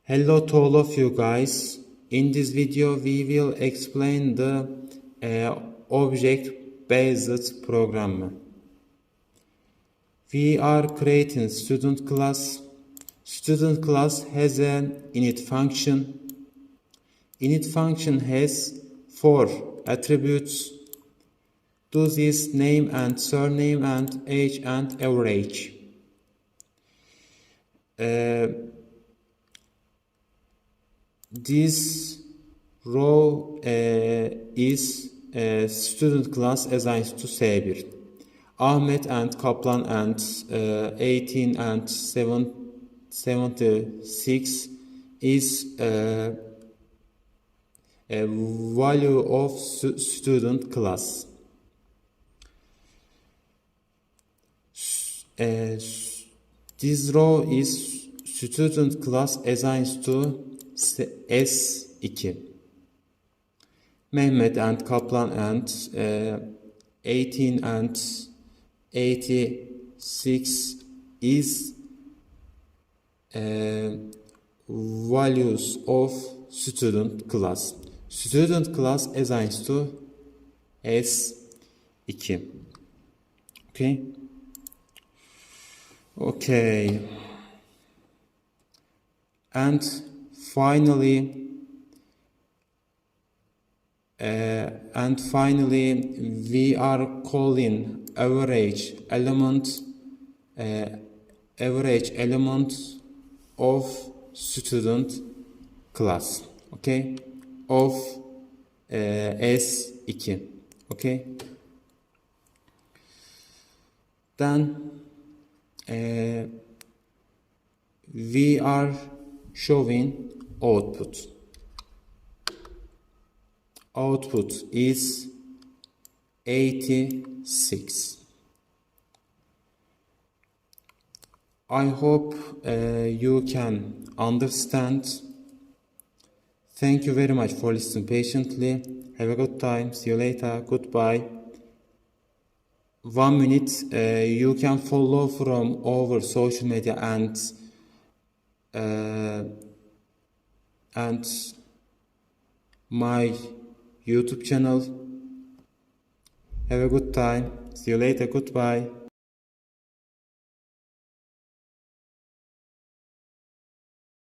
Hello to all of you guys. In this video we will explain the object-based program. We are creating student class. Student class has an init function. Init function has 4 attributes. Those is name and surname and age and average. This row is student class assigned to Sabir. Ahmet and Kaplan and 18 and 76 is a value of student class. This row is student class assigned to S2. Mehmet and Kaplan and 18 and 86 is values of student class. Student class assigned to S2. Okay. And finally we are calling average element of student class, of S2. Then we are showing output. Output is 86. I hope you can understand. Thank you very much for listening patiently. Have a good time. See you later. Goodbye. 1 minute. You can follow from our social media and my YouTube channel. Have a good time. See you later. Goodbye.